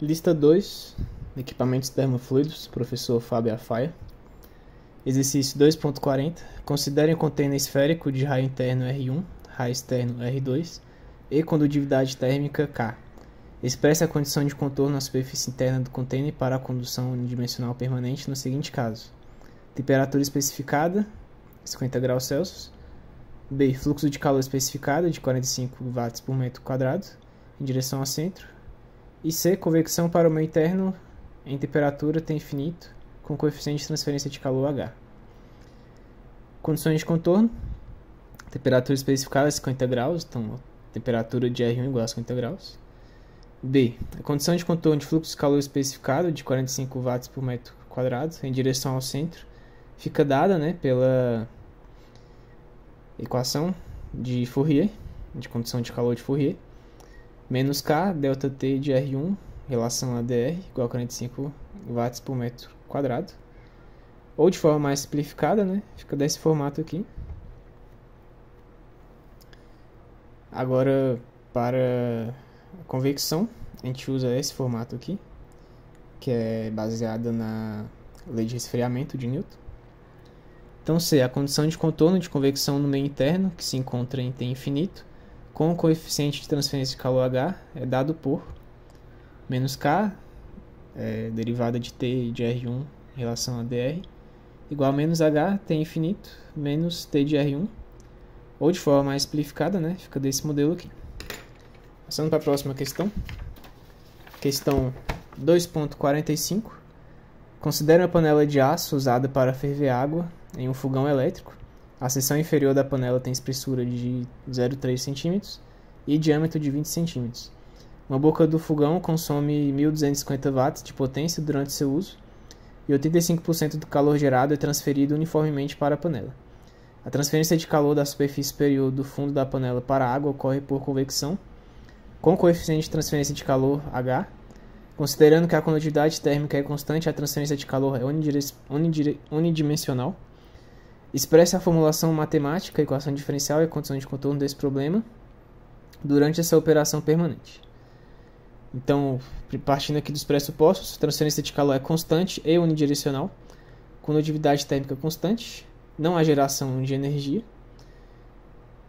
Lista 2, equipamentos termofluidos, professor Fábio Afaia. Exercício 2.40. Considere um container esférico de raio interno R1, raio externo R2 e condutividade térmica K. Expresse a condição de contorno na superfície interna do container para a condução unidimensional permanente no seguinte caso. Temperatura especificada, 50 graus Celsius. B. Fluxo de calor especificado de 45 watts por metro quadrado, em direção ao centro. E C. Convecção para o meio interno em temperatura T infinito, com coeficiente de transferência de calor H. Condições de contorno. Temperatura especificada 50 graus, então temperatura de R1 igual a 50 graus. B. A condição de contorno de fluxo de calor especificado de 45 watts por metro quadrado, em direção ao centro, fica dada, pela equação de Fourier, de condição de calor de Fourier, menos K, delta T de R1, relação a dr, igual a 45 watts por metro quadrado. Ou de forma mais simplificada, fica desse formato aqui. Agora, para a convecção, a gente usa esse formato aqui, que é baseado na lei de resfriamento de Newton. Então, C, a condição de contorno de convecção no meio interno, que se encontra em T infinito, com o coeficiente de transferência de calor H, é dado por menos K, derivada de T de R1 em relação a dr, igual a menos H, T infinito, menos T de R1, ou de forma mais simplificada, fica desse modelo aqui. Passando para a próxima questão. Questão 2.45. Considere uma panela de aço usada para ferver água em um fogão elétrico. A seção inferior da panela tem espessura de 0,3 cm e diâmetro de 20 cm. Uma boca do fogão consome 1.250 watts de potência durante seu uso e 85% do calor gerado é transferido uniformemente para a panela. A transferência de calor da superfície superior do fundo da panela para a água ocorre por convecção, com coeficiente de transferência de calor H. Considerando que a condutividade térmica é constante, a transferência de calor é unidimensional. Expresse a formulação matemática, a equação diferencial e a condição de contorno desse problema durante essa operação permanente. Então, partindo aqui dos pressupostos, a transferência de calor é constante e unidirecional, condutividade térmica constante, não há geração de energia,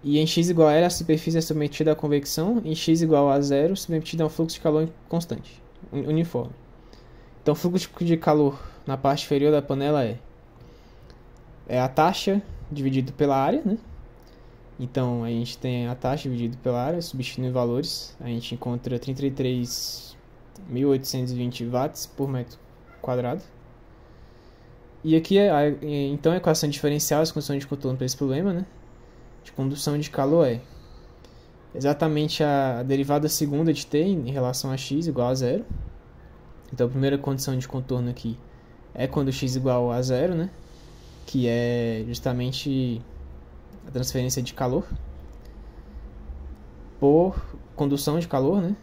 e em x igual a L a superfície é submetida à convecção, em x igual a zero submetida a um fluxo de calor constante, uniforme. Então, o fluxo de calor na parte inferior da panela é a taxa dividido pela área, Então, a gente tem a taxa dividido pela área, substituindo valores, a gente encontra 33.820 watts por metro quadrado. E aqui, então, a equação diferencial, as condições de contorno para esse problema, de condução de calor é exatamente a derivada segunda de T em relação a x igual a zero. Então, a primeira condição de contorno aqui é quando x igual a zero, que é justamente a transferência de calor por condução de calor,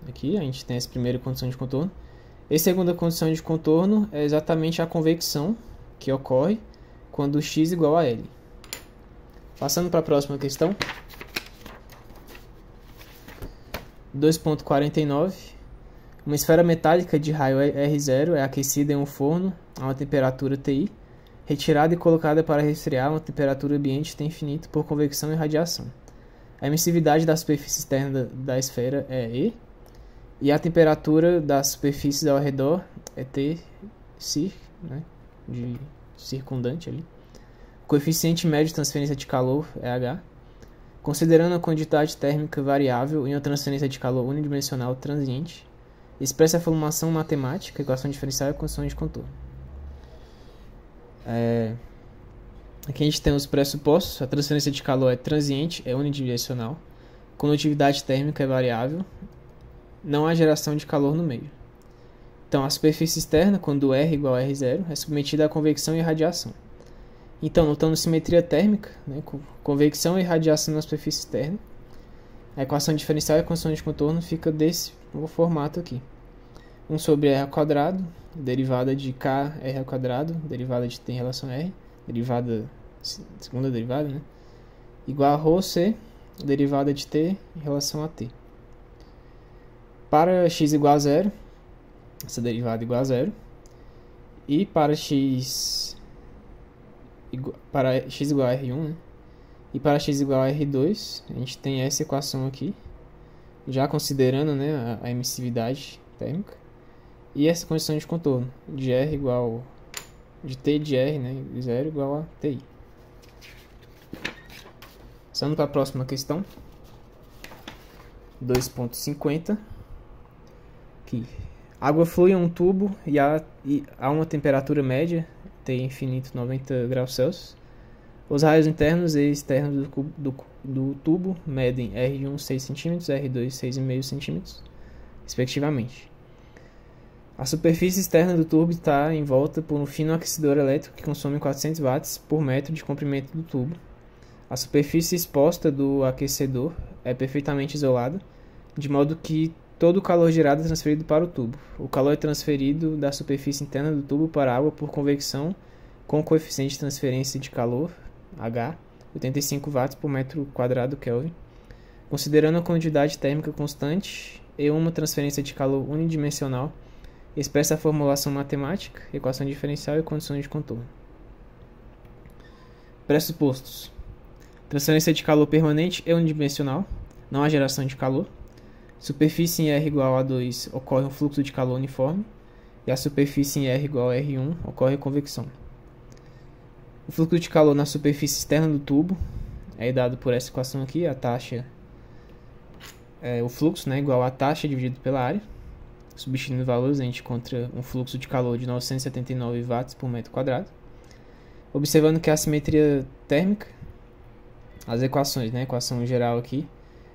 Aqui a gente tem essa primeira condição de contorno. E a segunda condição de contorno é exatamente a convecção que ocorre quando x igual a L. Passando para a próxima questão. 2.49. Uma esfera metálica de raio R0 é aquecida em um forno a uma temperatura Ti, retirada e colocada para resfriar a uma temperatura ambiente T infinito por convecção e radiação. A emissividade da superfície externa da esfera é E, e a temperatura das superfícies ao redor é T circ, de circundante ali. O coeficiente médio de transferência de calor é H. Considerando a quantidade térmica variável e uma transferência de calor unidimensional transiente, expressa a formulação matemática, equação diferencial e condições de contorno. Aqui a gente tem os pressupostos. A transferência de calor é transiente, é unidimensional. Condutividade térmica é variável. Não há geração de calor no meio. Então, a superfície externa, quando R igual a R0, é submetida à convecção e radiação. Então, notando simetria térmica, convecção e radiação na superfície externa, a equação diferencial e a condição de contorno fica desse formato aqui. 1 sobre R ao quadrado, derivada de K R ao quadrado, derivada de T em relação a R, segunda derivada, igual a ρ C, derivada de T em relação a T. Para x igual a zero, essa derivada igual a zero. E para x igual a R1, né? E para x igual a R2, a gente tem essa equação aqui, já considerando, né, a emissividade térmica. E essa condição de contorno, de R igual de T de R, né, 0 igual a TI. Passando para a próxima questão. 2.50. Aqui. Água flui em um tubo e há uma temperatura média, T infinito 90 graus Celsius. Os raios internos e externos do tubo medem R1 6 cm, R2 6,5 cm, respectivamente. A superfície externa do tubo está envolta por um fino aquecedor elétrico que consome 400 watts por metro de comprimento do tubo. A superfície exposta do aquecedor é perfeitamente isolada, de modo que todo o calor gerado é transferido para o tubo. O calor é transferido da superfície interna do tubo para a água por convecção com coeficiente de transferência de calor, H, 85 watts por metro quadrado Kelvin. Considerando a quantidade térmica constante e uma transferência de calor unidimensional, expressa a formulação matemática, equação diferencial e condições de contorno. Pressupostos. Transferência de calor permanente e unidimensional, não há geração de calor. Superfície em R igual a 2 ocorre um fluxo de calor uniforme, e a superfície em R igual a R1 ocorre a convecção. O fluxo de calor na superfície externa do tubo é dado por essa equação aqui, a taxa, o fluxo, né, igual a taxa dividido pela área. Substituindo valores, a gente encontra um fluxo de calor de 979 watts por metro quadrado. Observando que a simetria térmica, as equações, né, equação geral aqui,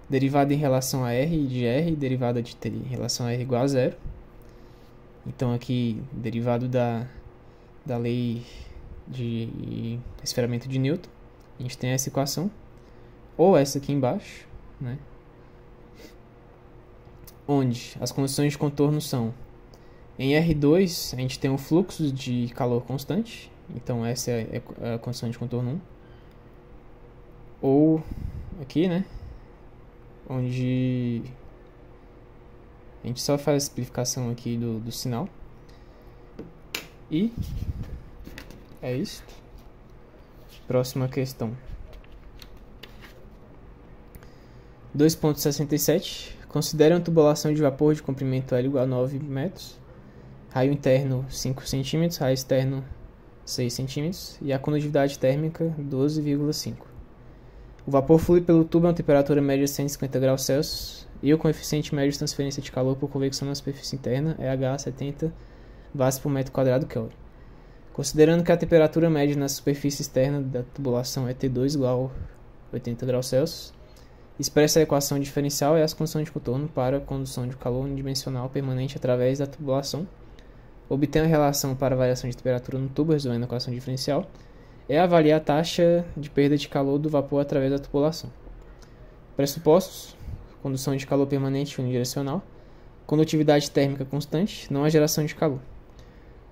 derivada em relação a R de R, derivada de T em relação a R igual a zero. Então aqui, derivado da lei de esferamento de Newton, a gente tem essa equação, ou essa aqui embaixo, né, onde as condições de contorno são, em R2 a gente tem um fluxo de calor constante, então essa é a condição de contorno 1, ou aqui, né, onde a gente só faz a simplificação aqui do sinal, e é isso. Próxima questão. 2.67. Considere uma tubulação de vapor de comprimento L igual a 9 metros, raio interno 5 cm, raio externo 6 cm e a condutividade térmica 12,5. O vapor flui pelo tubo a uma temperatura média de 150 graus Celsius e o coeficiente médio de transferência de calor por convecção na superfície interna é H 70 watts por metro quadrado Kelvin. Considerando que a temperatura média na superfície externa da tubulação é T2 igual a 80 graus Celsius, expressa a equação diferencial e as condições de contorno para a condução de calor unidimensional permanente através da tubulação. Obtém a relação para a variação de temperatura no tubo, resolvendo a equação diferencial, e avaliar a taxa de perda de calor do vapor através da tubulação. Pressupostos: condução de calor permanente unidirecional, condutividade térmica constante, não há geração de calor.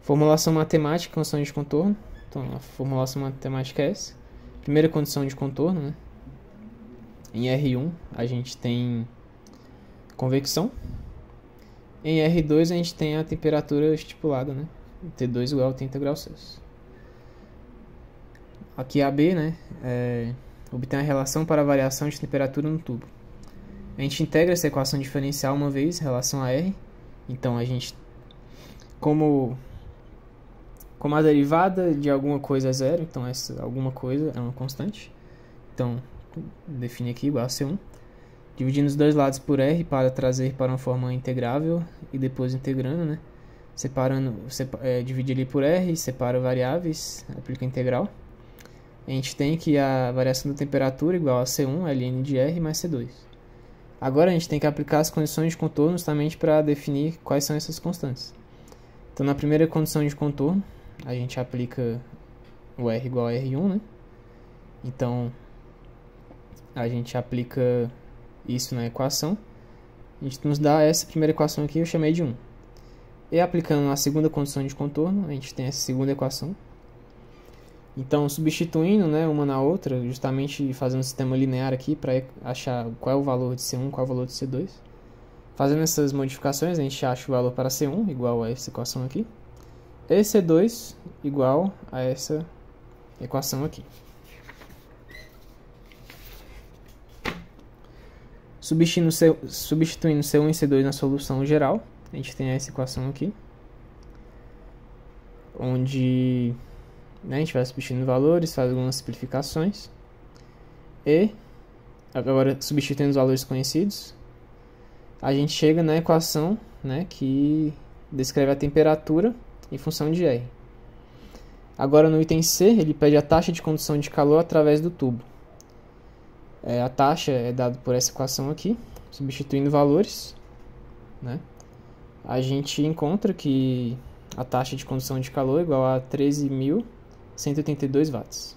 Formulação matemática, condição de contorno. Então, a formulação matemática é essa. Primeira condição de contorno, né? Em R1 a gente tem convecção. Em R2 a gente tem a temperatura estipulada, né? T2 igual a 80 graus Celsius. Aqui a B, né? Obtém a relação para a variação de temperatura no tubo. A gente integra essa equação diferencial uma vez em relação a R. Então a gente, como a derivada de alguma coisa é zero, então essa alguma coisa é uma constante. Então define aqui igual a C1. Dividindo os dois lados por R para trazer para uma forma integrável e depois integrando, né? Divide ali por R, separa variáveis, aplica a integral. A gente tem que a variação da temperatura igual a C1, ln de R mais C2. Agora a gente tem que aplicar as condições de contorno justamente para definir quais são essas constantes. Então na primeira condição de contorno, a gente aplica o R igual a R1, né? Então a gente aplica isso na equação, a gente nos dá essa primeira equação aqui, eu chamei de 1. E aplicando a segunda condição de contorno, a gente tem essa segunda equação. Então, substituindo, né, uma na outra, justamente fazendo um sistema linear aqui para achar qual é o valor de C1 e qual é o valor de C2. Fazendo essas modificações, a gente acha o valor para C1 igual a essa equação aqui, e C2 igual a essa equação aqui. Substituindo C1 e C2 na solução geral, a gente tem essa equação aqui, onde, né, a gente vai substituindo valores, faz algumas simplificações, e agora substituindo os valores conhecidos, a gente chega na equação, né, que descreve a temperatura em função de R. Agora no item C, ele pede a taxa de condução de calor através do tubo. A taxa é dada por essa equação aqui, substituindo valores, né, a gente encontra que a taxa de condução de calor é igual a 13.182 watts.